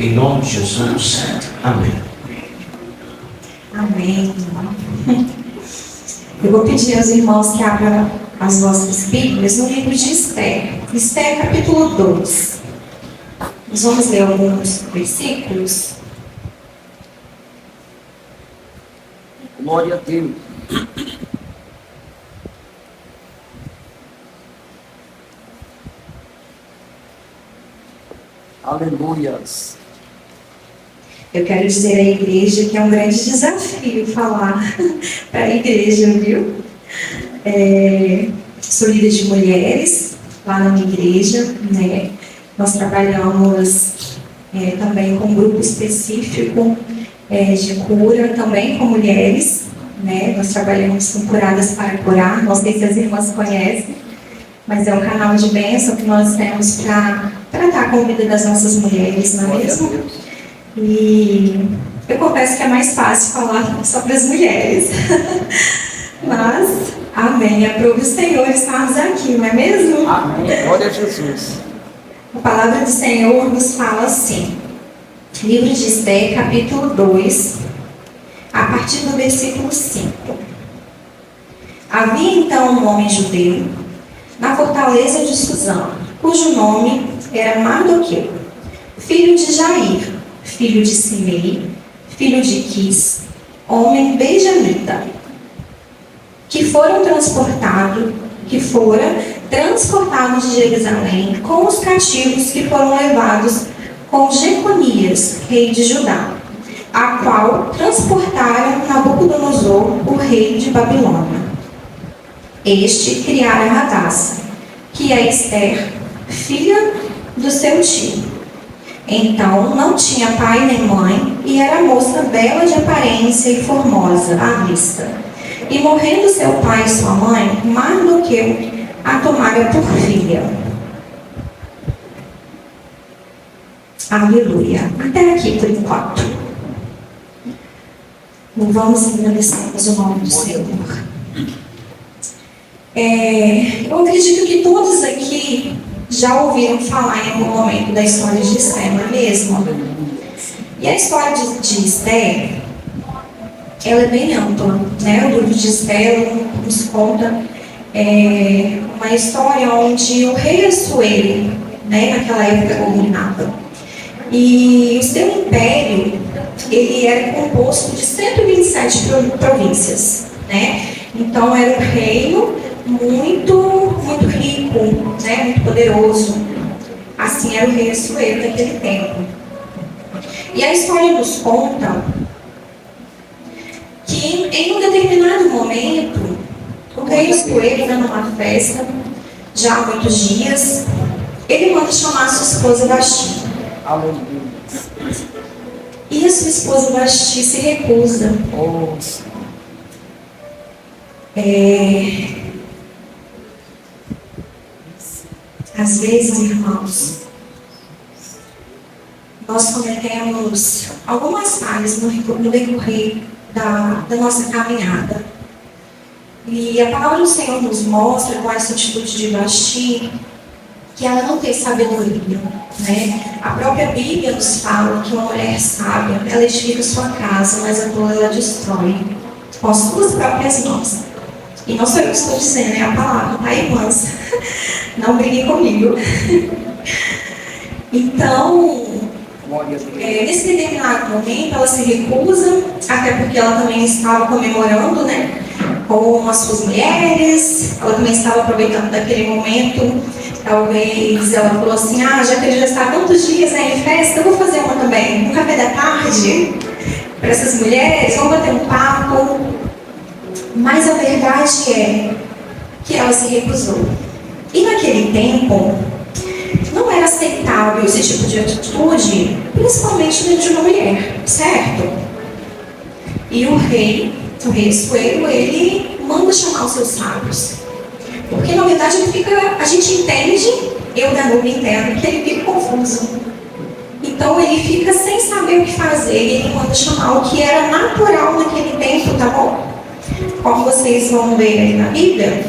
Em nome de Jesus. Amém. Amém. Eu vou pedir aos irmãos que abram as vossas Bíblias no livro de Esther. Esther, capítulo 2. Nós vamos ler alguns versículos. Glória a Deus. Aleluias. Eu quero dizer à igreja que é um grande desafio falar para a igreja, viu? Sou líder de mulheres lá na minha igreja, né? Nós trabalhamos também com um grupo específico de cura, também com mulheres, né? Nós trabalhamos com Curadas para Curar, não sei se as irmãs conhecem, mas é um canal de bênção que nós temos para tratar com a vida das nossas mulheres, não é mesmo? E eu confesso que é mais fácil falar sobre as mulheres, mas, amém, aprove o Senhor estarmos aqui, não é mesmo? Amém, glória a Jesus. A palavra do Senhor nos fala assim, livro de Esther, capítulo 2, a partir do versículo 5. Havia então um homem judeu na fortaleza de Suzã, cujo nome era Mardoqueu, filho de Jair, filho de Simei, filho de Quis, homem benjamita, que fora transportado de Jerusalém com os cativos que foram levados com Jeconias, rei de Judá, a qual transportaram Nabucodonosor, o rei de Babilônia. Este criara Radassa, que é Esther, filha do seu tio. Então não tinha pai nem mãe, e era moça bela de aparência e formosa à vista. E morrendo seu pai e sua mãe, Mardoqueu a tomara por filha. Aleluia. Até aqui por enquanto. Vamos agradecer o nome do Senhor. Eu acredito que todos aqui já ouviram falar em algum momento da história de Esther, não é mesmo? E a história de Esther, ela é bem ampla, né? O livro de Esther nos conta uma história onde o rei Assuero, né, naquela época governava. E o seu império, ele era composto de 127 províncias, né? Então era um reino muito rico, né? Muito poderoso. Assim era o rei Assuero daquele tempo. E a história nos conta que em um determinado momento, o rei Assuero, dando uma festa, já há muitos dias, ele manda chamar sua esposa Vasti. E a sua esposa Vasti se recusa. Às vezes, irmãos, nós cometemos algumas falhas no decorrer da nossa caminhada. E a palavra do Senhor nos mostra, com essa atitude de Vasti, que ela não tem sabedoria, né? A própria Bíblia nos fala que uma mulher sábia, ela edifica sua casa, mas a tola ela destrói com as suas próprias mãos. E não sou eu que estou dizendo, é a palavra, tá, irmãs? Não briguem comigo. Então, nesse determinado momento, ela se recusa, até porque ela também estava comemorando, né, com as suas mulheres, ela também estava aproveitando daquele momento. Talvez ela falou assim, já que ele já está há tantos dias, né, em festa, eu vou fazer uma também, um café da tarde, para essas mulheres, vamos bater um papo. Mas a verdade é que ela se recusou. E naquele tempo, não era aceitável esse tipo de atitude, principalmente dentro de uma mulher, certo? E o rei Assuero, ele manda chamar os seus sábios. Porque na verdade a gente entende, eu da Nubia entendo, que ele fica confuso. Então ele fica sem saber o que fazer, e ele manda chamar o que era natural naquele tempo, tá bom? Como vocês vão ver aí na Bíblia,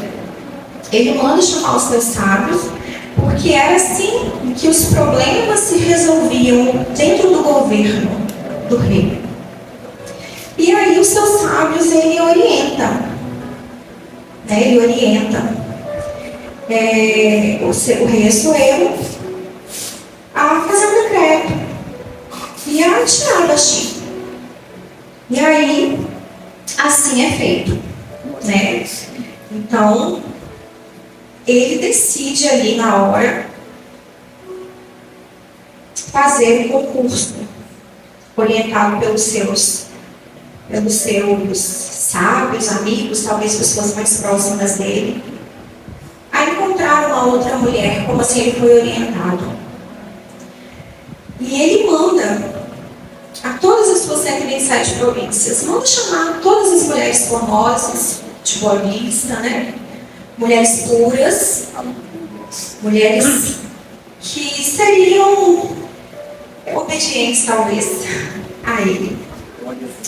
ele manda chamar os seus sábios porque era assim que os problemas se resolviam dentro do governo do rei. E aí os seus sábios, ele orienta, né? Ele orienta o rei Assuero a fazer um decreto e a tirar da China. E aí, assim é feito, né? Então, ele decide ali na hora fazer um concurso, orientado pelos seus sábios, amigos, talvez pessoas mais próximas dele, a encontrar uma outra mulher, como assim ele foi orientado. E ele manda a todas as suas 127 províncias, manda chamar todas as mulheres formosas, de boa vista, né? Mulheres puras, mulheres que seriam obedientes, talvez, a ele.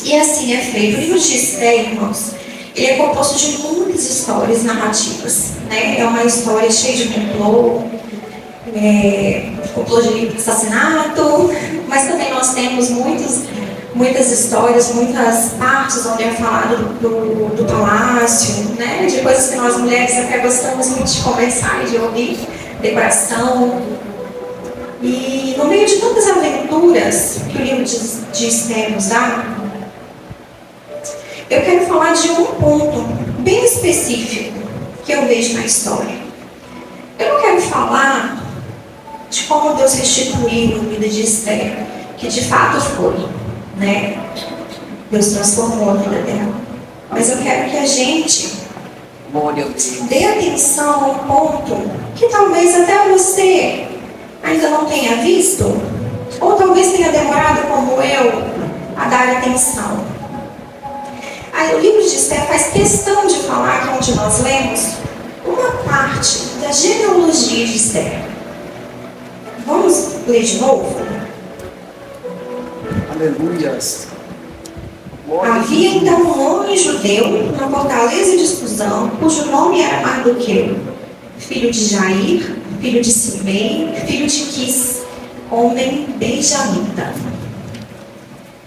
E assim é feito. O livro de Esther, irmãos, ele é composto de muitas histórias narrativas, né? É uma história cheia de complô de assassinato, mas também nós temos muitas histórias, muitas partes onde é falado do palácio, né? De coisas que nós mulheres até gostamos muito de conversar e de ouvir, decoração. E no meio de tantas aventuras que o livro de Esther nos dá, eu quero falar de um ponto bem específico que eu vejo na história. Eu não quero falar de como Deus restituiu a vida de Esther, que de fato foi, né? Deus transformou a vida dela. Mas eu quero que a gente dê atenção a um ponto que talvez até você ainda não tenha visto, ou talvez tenha demorado como eu a dar atenção. Aí o livro de Esther faz questão de falar que onde nós lemos uma parte da genealogia de Esther. Vamos ler de novo? Aleluia. Havia então um homem judeu na fortaleza de Suzã, cujo nome era Mardoqueu, filho de Jair, filho de Simei, filho de Quis, homem benjamita.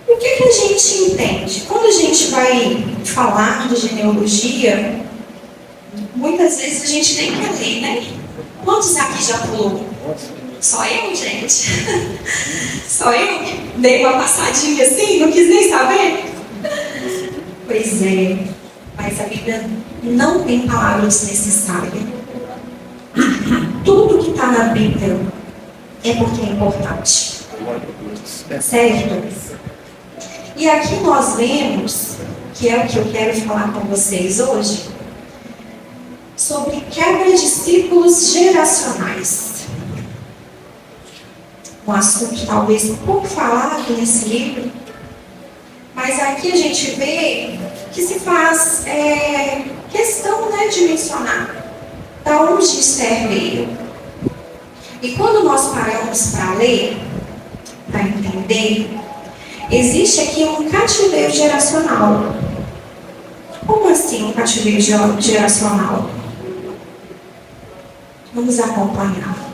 O que a gente entende? Quando a gente vai falar de genealogia, muitas vezes a gente nem quer ler, né? Quantos aqui já pulou? Só eu, gente? Só eu? Dei uma passadinha assim, não quis nem saber? Pois é, mas a Bíblia não tem palavras desnecessárias. Tudo que está na Bíblia é porque é importante. Certo? E aqui nós vemos, que é o que eu quero falar com vocês hoje, sobre quebra de círculos geracionais. Um assunto talvez pouco falado nesse livro, mas aqui a gente vê que se faz questão, né, de mencionar da onde Esther veio. E quando nós paramos para ler, para entender, existe aqui um cativeiro geracional. Como assim um cativeiro geracional? Vamos acompanhar.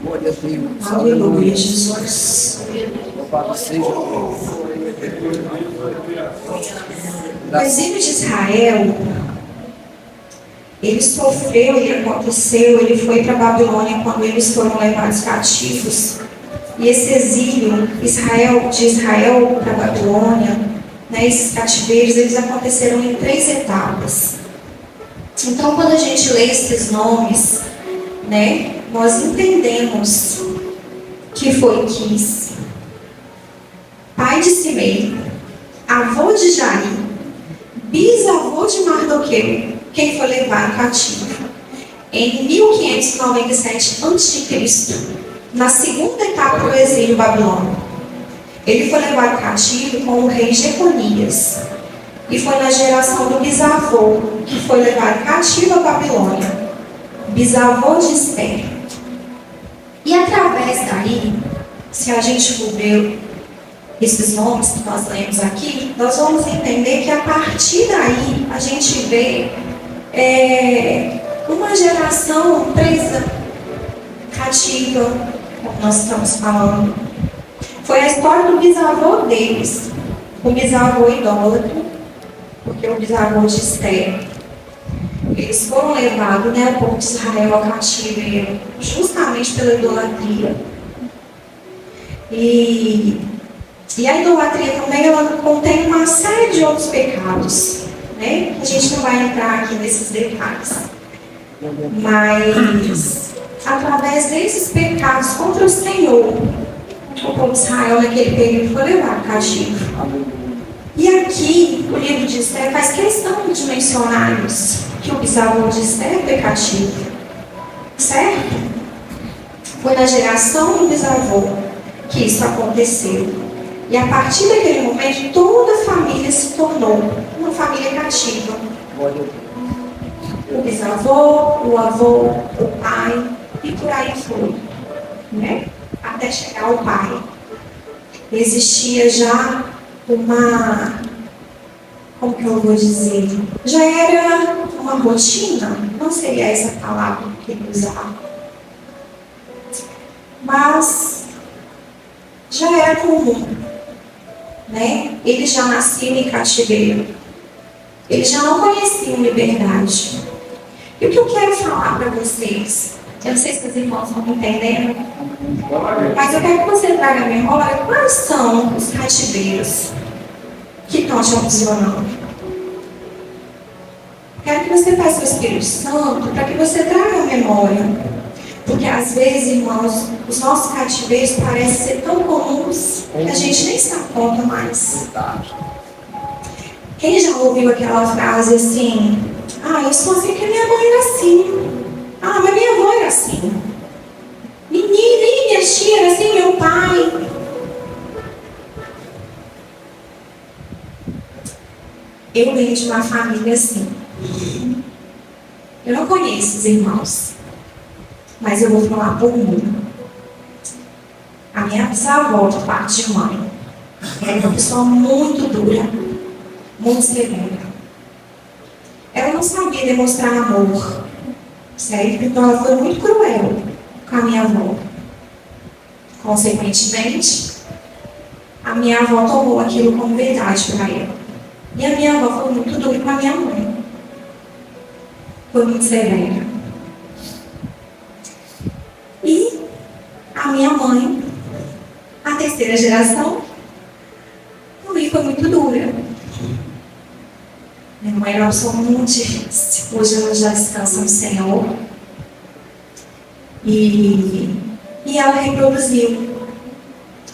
Glória a Deus. Aleluia, Jesus. Louvado seja Deus. O exílio de Israel, ele sofreu, ele aconteceu, ele foi para a Babilônia quando eles foram levados cativos. E esse exílio de Israel para a Babilônia, né, esses cativeiros, eles aconteceram em 3 etapas. Então, quando a gente lê esses nomes, né, nós entendemos que foi Quis, pai de Simei, avô de Jair, bisavô de Mardoqueu, quem foi levado cativo em 1597 a.C., na segunda etapa do exílio babilônico. Ele foi levado cativo com o rei Jeconias, e foi na geração do bisavô que foi levado cativo à Babilônia, bisavô de Esther. E através daí, se a gente for ver esses nomes que nós lemos aqui, nós vamos entender que a partir daí a gente vê uma geração presa, cativa, como nós estamos falando. Foi a história do bisavô deles, o bisavô idólatra, porque o bisavô de Esther. Eles foram levados, né, o povo de Israel ao cativeiro, justamente pela idolatria. E a idolatria também, ela contém uma série de outros pecados, né? A gente não vai entrar aqui nesses detalhes. Mas, através desses pecados contra o Senhor, o povo de Israel naquele período foi levado cativo. E aqui, o livro de Esther faz questão de mencionar isso, que o bisavô de Esther foi cativo. Certo? Foi na geração do bisavô que isso aconteceu. E a partir daquele momento, toda a família se tornou uma família cativa. O bisavô, o avô, o pai, e por aí foi, né? Até chegar ao pai. Existia já uma, como que eu vou dizer? Já era uma rotina, não seria essa palavra que ele usava. Mas já era comum, né? Eles já nasciam em cativeiro. Eles já não conheciam liberdade. E o que eu quero falar para vocês? Eu não sei se os irmãos estão entendendo, mas eu quero que você traga à memória quais são os cativeiros que estão te aprisionando. Quero que você peça o Espírito Santo para que você traga à memória. Porque às vezes, irmãos, os nossos cativeiros parecem ser tão comuns que a gente nem se dá conta mais. Quem já ouviu aquela frase assim: ah, eu sou assim porque minha mãe era assim. Ah, mas minha avó era assim. Minha tia era assim, meu pai. Eu venho de uma família assim. Eu não conheço os irmãos, mas eu vou falar por mim. A minha bisavó, de parte de mãe, era uma pessoa muito dura, muito severa. Ela não sabia demonstrar amor, certo? Então ela foi muito cruel com a minha avó. Consequentemente, a minha avó tomou aquilo como verdade para ela. E a minha avó foi muito dura com a minha mãe. Foi muito severa. E a minha mãe, a terceira geração, também foi muito dura. Minha mãe era uma pessoa muito difícil. Hoje ela já descansa no Senhor. E ela reproduziu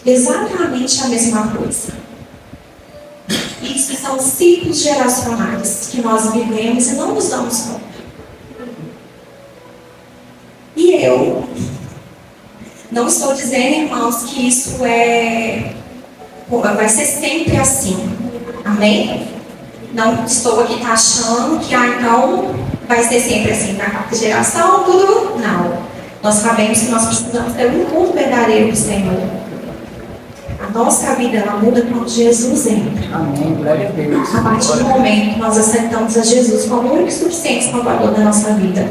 exatamente a mesma coisa. Isso são ciclos geracionais que nós vivemos e não nos damos conta. E eu não estou dizendo, irmãos, que isso vai ser sempre assim. Amém? Não estou aqui taxando que então vai ser sempre assim na quarta geração, tudo. Não. Nós sabemos que nós precisamos ter um encontro verdadeiro com o Senhor. A nossa vida, ela muda quando Jesus entra. Amém. Glória a Deus. A partir do momento que nós aceitamos a Jesus como o único e suficiente salvador da nossa vida.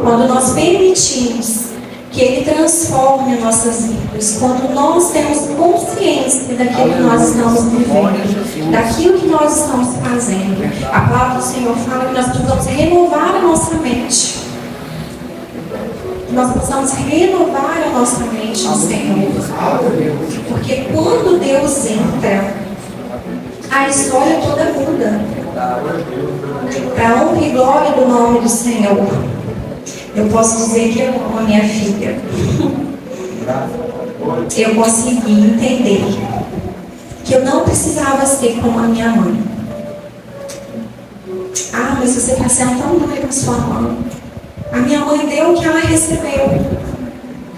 Quando nós permitimos que Ele transforme as nossas vidas. Quando nós temos consciência daquilo que nós estamos vivendo. Daquilo que nós estamos fazendo. A palavra do Senhor fala que nós precisamos renovar a nossa mente. Nós precisamos renovar a nossa mente no Senhor. Porque quando Deus entra, a história toda muda. Para a honra e glória do nome do Senhor. Eu posso dizer que eu amo a minha filha. Eu consegui entender que eu não precisava ser como a minha mãe. Ah, mas você está sendo tão dura com a sua mãe. A minha mãe deu o que ela recebeu,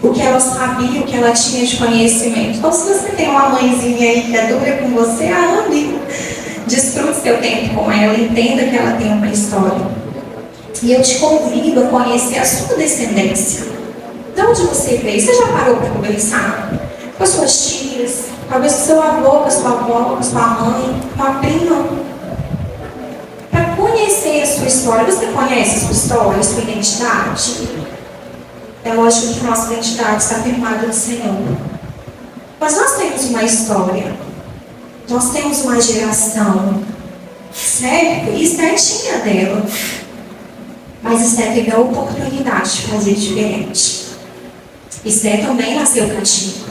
o que ela sabia, o que ela tinha de conhecimento. Então, se você tem uma mãezinha aí que é dura com você, ame, desfrute seu tempo com ela, entenda que ela tem uma história. E eu te convido a conhecer a sua descendência. De onde você veio? Você já parou para conversar com as suas tias, talvez com o seu avô, com a sua avó, com a sua mãe, com a prima? Para conhecer a sua história. história. Você conhece a sua história, a sua identidade? É lógico que nossa identidade está firmada no Senhor. Mas nós temos uma história. Nós temos uma geração. Certo? E Esther tinha dela. Mas Esther teve a oportunidade de fazer diferente. Esther também nasceu cativa.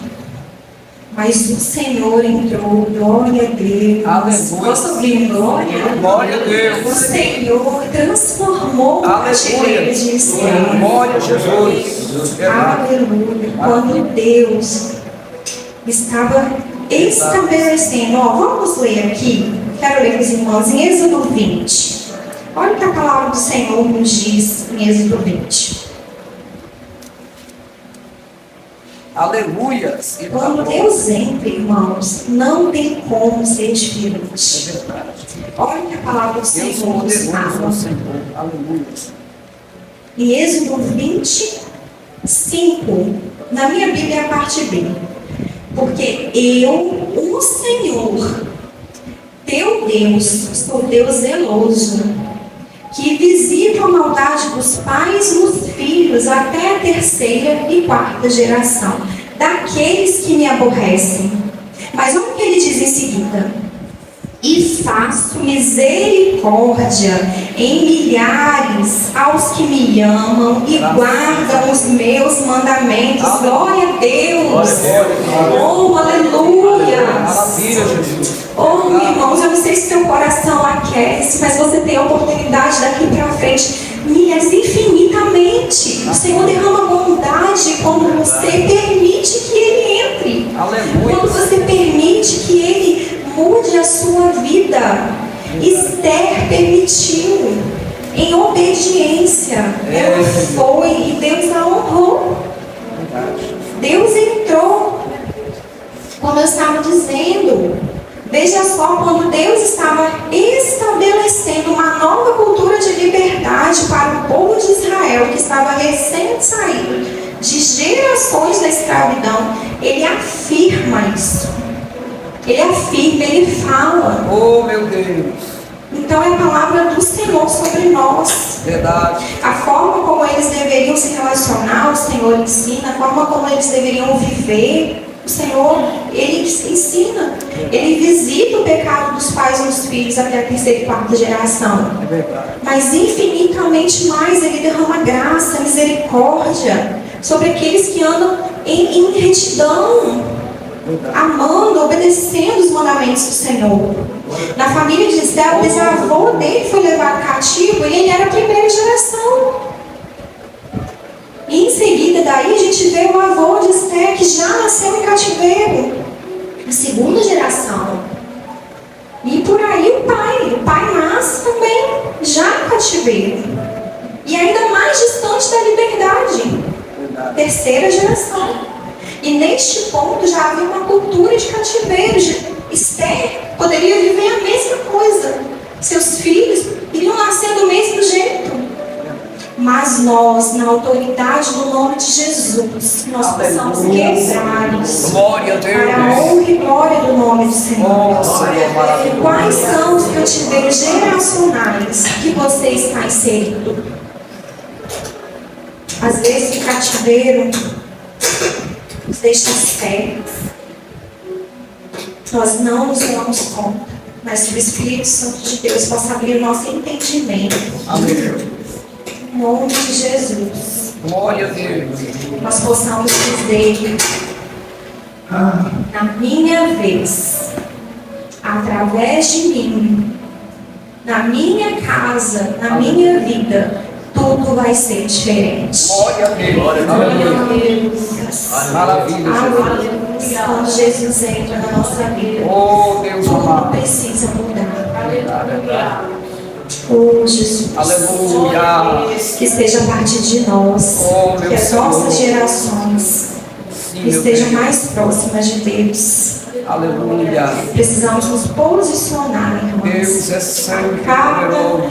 Mas o Senhor entrou, glória a Deus. Aleluia. Posso ouvir glória? Glória a Deus. O Senhor transformou o cativeiro de Esther. Glória a Jesus. Aleluia. Quando Deus estava estabelecendo, vamos ler aqui, quero ler com os irmãos em Êxodo 20. Olha o que a palavra do Senhor nos diz em Êxodo 20. Aleluia. Quando Deus entra, irmãos, não tem como ser diferente. Olha o que a palavra do Deus Senhor nos poderoso é fala. o Senhor. Aleluia. Em Êxodo 25, na minha Bíblia é a parte B. Porque eu, o Senhor, teu Deus, sou Deus zeloso, que visita a maldade dos pais nos filhos até a 3ª e 4ª geração, daqueles que me aborrecem. Mas olha o que ele diz em seguida: e faço misericórdia em milhares aos que me amam e guardam os meus mandamentos. Glória a Deus! Oh, aleluia! Maravilha, Jesus. Oh, irmãos, eu não sei se seu coração aquece, mas você tem a oportunidade daqui para frente, milhares infinitamente. O Senhor derrama bondade quando você permite que Ele entre. Aleluia. Quando você permite que Ele mude a sua vida. Esther permitiu, em obediência. Ela foi e Deus a honrou. Deus entrou. Como eu estava dizendo, veja só, quando Deus estava estabelecendo uma nova cultura de liberdade para o povo de Israel, que estava recém-saído de gerações da escravidão, Ele afirma isso. Ele afirma, Ele fala. Oh, meu Deus. Então é a palavra do Senhor sobre nós. Verdade. A forma como eles deveriam se relacionar, o Senhor ensina. A forma como eles deveriam viver, o Senhor, Ele ensina. Ele visita o pecado dos pais nos filhos até a 3ª e 4ª geração. É verdade. Mas infinitamente mais, Ele derrama graça, misericórdia sobre aqueles que andam em retidão, amando, obedecendo os mandamentos do Senhor. Na família de Esther, o bisavô dele foi levado cativo e ele era a 1ª geração. E em seguida daí a gente vê o avô de Esther, que já nasceu em cativeiro, a 2ª geração. E por aí o pai nasce também já em cativeiro. E ainda mais distante da liberdade, 3ª geração. E neste ponto já havia uma cultura de cativeiro. Esther poderia viver a mesma coisa. Seus filhos iriam nascer do mesmo jeito. Mas nós, na autoridade do nome de Jesus, nós possamos quebrar-nos Glória a Deus. para a honra e glória do nome do Senhor. Quais são os cativeiros geracionais que você está inserido? Às vezes o cativeiro nos deixa cegos. Nós não nos damos conta, mas que o Espírito Santo de Deus possa abrir o nosso entendimento. Amém. Em nome de Jesus. Glória a Deus. Nós possamos dizer, na minha vez, através de mim, na minha casa, na minha vida, tudo vai ser diferente. Glória a Deus. Glória a Aleluia. Deus. Maravilha, Aleluia. Quando Jesus entra na nossa vida, Oh, Deus tudo amado. precisa mudar. Oh, Jesus. Aleluia. Que seja a partir de nós, Oh, meu que as nossas Senhor. gerações Sim, meu estejam Deus. mais próximas de Deus. Aleluia. Precisamos nos posicionar, irmãos. Deus é santo e a poderoso.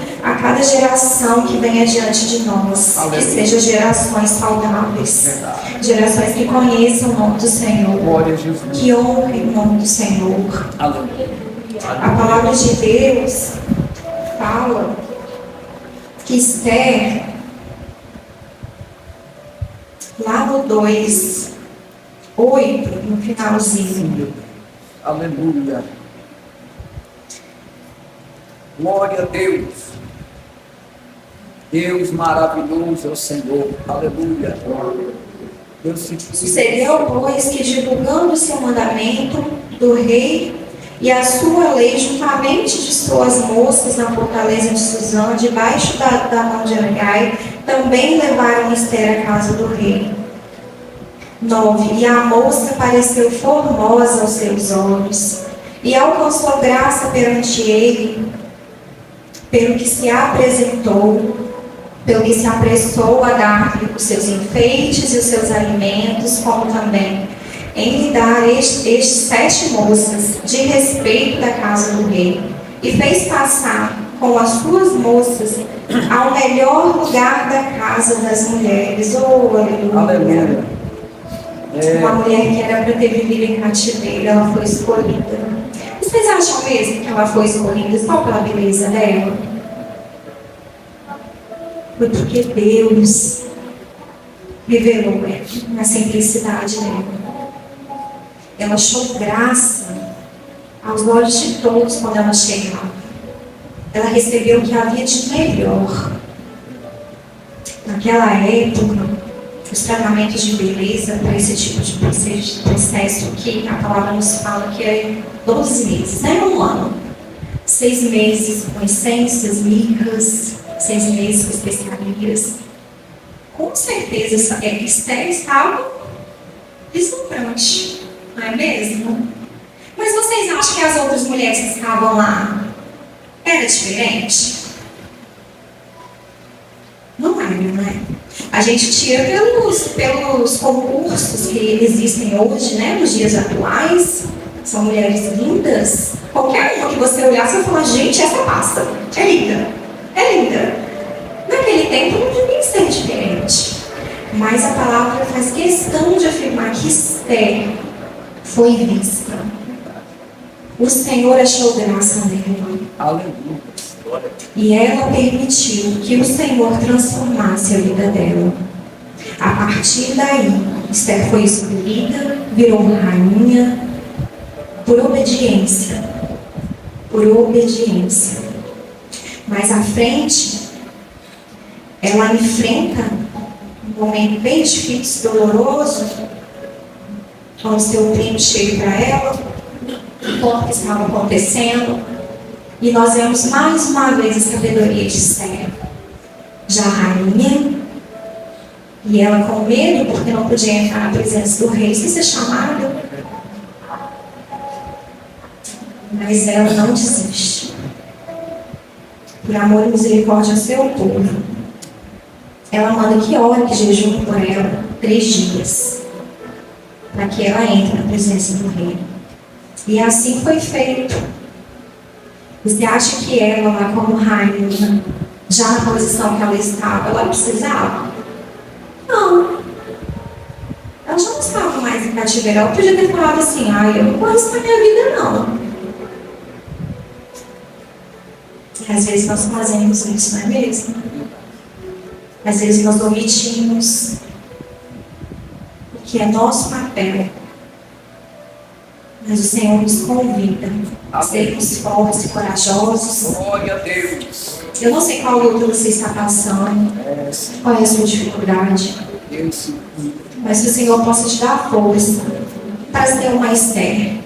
cada geração que vem adiante de nós, Aleluia. que sejam gerações saudáveis, Verdade. gerações que conheçam o nome do Senhor, Glória a Jesus. que honrem o nome do Senhor. Aleluia. A palavra de Deus fala que Esther, lá no 2:8, no finalzinho. Aleluia. Glória a Deus. Deus maravilhoso é o Senhor. Aleluia. Deus se Sucedeu, pois, que divulgando o seu mandamento do rei e a sua lei, juntamente de suas moças na fortaleza de Suzã, debaixo da mão de Agai, também levaram Esther à casa do rei. 9. E a moça pareceu formosa aos seus olhos, e alcançou graça perante ele, pelo que se apresentou, pelo que se apressou a dar-lhe os seus enfeites e os seus alimentos, como também em lhe dar estes 7 moças de respeito da casa do rei, e fez passar com as suas moças ao melhor lugar da casa das mulheres. Oh, aleluia! Aleluia. Uma mulher que era para ter vivido em cativeiro, ela foi escolhida. Vocês acham mesmo que ela foi escolhida só pela beleza dela? Foi porque Deus revelou na simplicidade dela. Ela achou graça aos olhos de todos quando ela chegava. Ela recebeu o que havia de melhor. Naquela época, os tratamentos de beleza para esse tipo de processo aqui, a palavra nos fala que é 12 meses, não é um ano. 6 meses com essências, micas, 6 meses com especiarias. Com certeza, Esther estava deslumbrante, não é mesmo? Mas vocês acham que as outras mulheres que estavam lá era diferente? Não era, né? A gente tira pelos concursos que existem hoje, né, nos dias atuais. São mulheres lindas. Qualquer uma que você olhar, você vai falar, gente, essa passa. É linda. É linda. Naquele tempo não devia ser diferente. Mas a palavra faz questão de afirmar que Esther foi vista. O Senhor achou graça nela. Aleluia. E ela permitiu que o Senhor transformasse a vida dela. A partir daí, Esther foi escolhida, virou rainha, por obediência. Por obediência. Mais à frente, ela enfrenta um momento bem difícil, doloroso, quando seu primo chega para ela, o que estava acontecendo. E nós vemos mais uma vez a sabedoria de Esther, já rainha, e ela com medo, porque não podia entrar na presença do rei sem ser chamada. Mas ela não desiste. Por amor e misericórdia ao seu povo, ela manda que ore, que jejum por ela 3 dias, para que ela entre na presença do rei. E assim foi feito. Você acha que ela, lá como rainha, já na posição que ela estava, ela precisava? Não. Ela já não estava mais em cativeiro. Ela podia ter falado assim, eu não vou arriscar minha vida, não. E às vezes nós fazemos isso, não é mesmo? Às vezes nós omitimos o que é nosso papel. Mas o Senhor nos convida a sermos fortes e corajosos. Glória a Deus. Eu não sei qual luta você está passando, qual é a sua dificuldade, mas que o Senhor possa te dar força para ser uma Esther,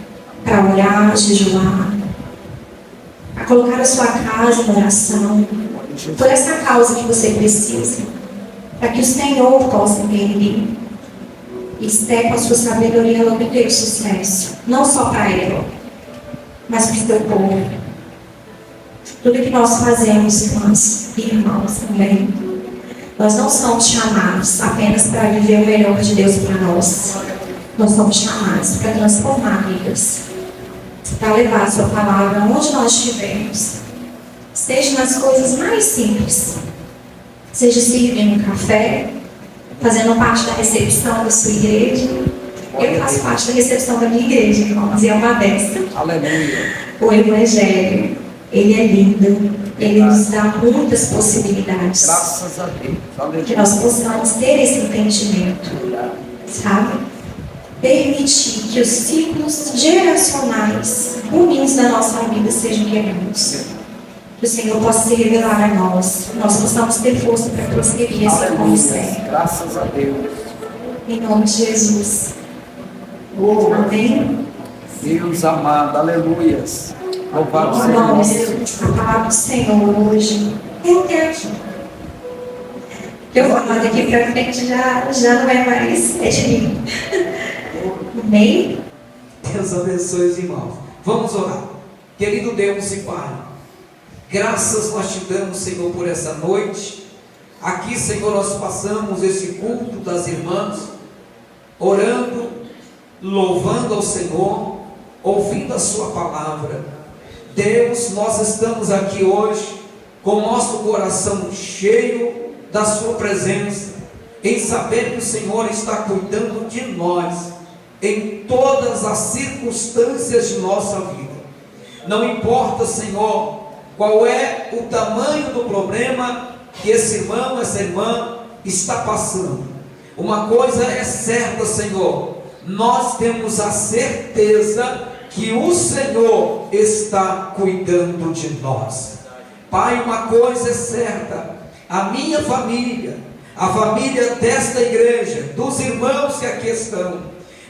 para orar, jejuar, para colocar a sua casa em oração, por essa causa que você precisa, para que o Senhor possa intervir. Esther, com a sua sabedoria, ela obteve sucesso, não só para ela, mas para o seu povo. Tudo que nós fazemos, irmãs e irmãos, também, nós não somos chamados apenas para viver o melhor de Deus para nós. Nós somos chamados para transformar vidas, para levar a sua palavra onde nós estivermos, seja nas coisas mais simples, seja servindo um café, fazendo parte da recepção da sua igreja. Eu faço parte da recepção da minha igreja, irmãos, e é uma benção. Aleluia. O Evangelho, ele é lindo. Ele nos dá muitas possibilidades. Graças a Deus. Aleluia. Que nós possamos ter esse entendimento, sabe? Permitir que os ciclos geracionais ruins da nossa vida sejam quebrados. Que o Senhor possa se revelar a nós. Nós possamos ter força para prosseguir esse ministério. Graças a Deus. Em nome de Jesus. Amém. Deus amado, aleluias. Louvado seja o Nós Senhor. a palavra do Senhor hoje. Eu quero que eu falar daqui para frente já não é mais de mim. Amém? Deus abençoe os irmãos. Vamos orar. Querido Deus e Pai, graças nós te damos, Senhor, por essa noite. Aqui, Senhor, nós passamos esse culto das irmãs, orando, louvando ao Senhor, ouvindo a sua palavra. Deus, nós estamos aqui hoje com o nosso coração cheio da sua presença, em saber que o Senhor está cuidando de nós em todas as circunstâncias de nossa vida. Não importa, Senhor, qual é o tamanho do problema que esse irmão, essa irmã está passando. Uma coisa é certa, Senhor, nós temos a certeza que o Senhor está cuidando de nós. Pai, uma coisa é certa, a minha família, a família desta igreja, dos irmãos que aqui estão,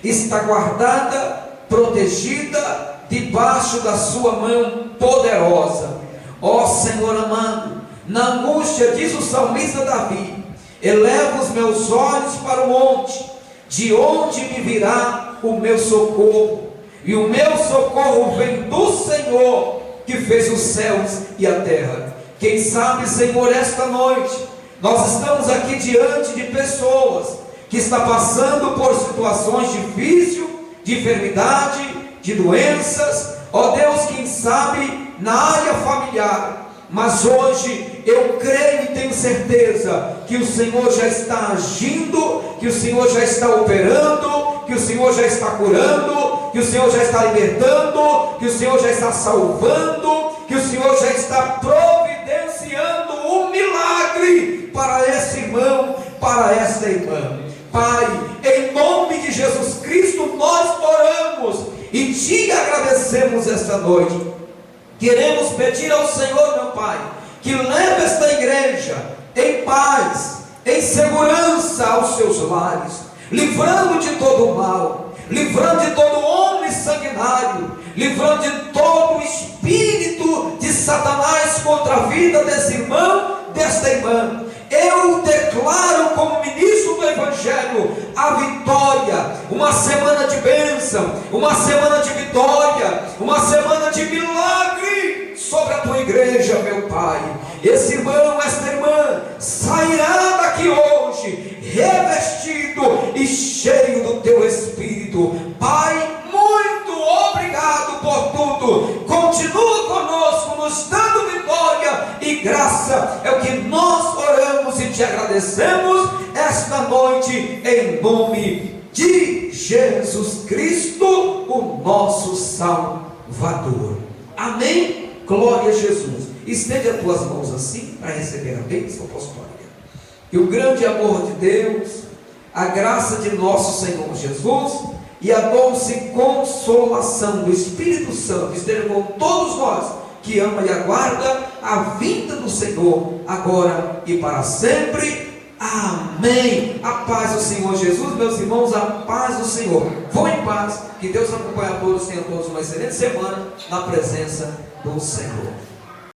está guardada, protegida, debaixo da sua mão poderosa. Ó Senhor amado, na angústia, diz o salmista Davi, eleva os meus olhos para o monte, de onde me virá o meu socorro? E o meu socorro vem do Senhor, que fez os céus e a terra. Quem sabe, Senhor, esta noite, nós estamos aqui diante de pessoas que estão passando por situações difíceis, de enfermidade, de doenças, ó Deus, quem sabe na área familiar. Mas hoje eu creio e tenho certeza que o Senhor já está agindo, que o Senhor já está operando, que o Senhor já está curando, que o Senhor já está libertando, que o Senhor já está salvando, que o Senhor já está providenciando um milagre para esse irmão, para esta irmã. Pai, em nome de Jesus Cristo nós oramos e te agradecemos esta noite. Queremos pedir ao Senhor, meu Pai, que leve esta igreja em paz, em segurança aos seus lares, livrando de todo o mal, livrando de todo homem sanguinário, livrando de todo o espírito de Satanás contra a vida desse irmão, desta irmã. Eu declaro como ministro do Evangelho a vitória, uma semana de bênção, uma semana de vitória, uma semana de milagre sobre a tua igreja, meu Pai. Esse irmão, esta irmã sairá daqui hoje revestido e cheio do teu Espírito. Pai, muito obrigado por tudo. Continua conosco, nos dando vitória e graça. É o que nós oramos e te agradecemos esta noite, em nome de Jesus Cristo, o nosso Salvador. Amém? Glória a Jesus. Estende as tuas mãos assim para receber a bênção apostólica. Que o grande amor de Deus, a graça de nosso Senhor Jesus e a doce consolação do Espírito Santo esteja com todos nós que ama e aguarda a vinda do Senhor, agora e para sempre. Amém. A paz do Senhor Jesus, meus irmãos, a paz do Senhor. Vão em paz, que Deus acompanhe a todos, tenha todos uma excelente semana na presença do Senhor.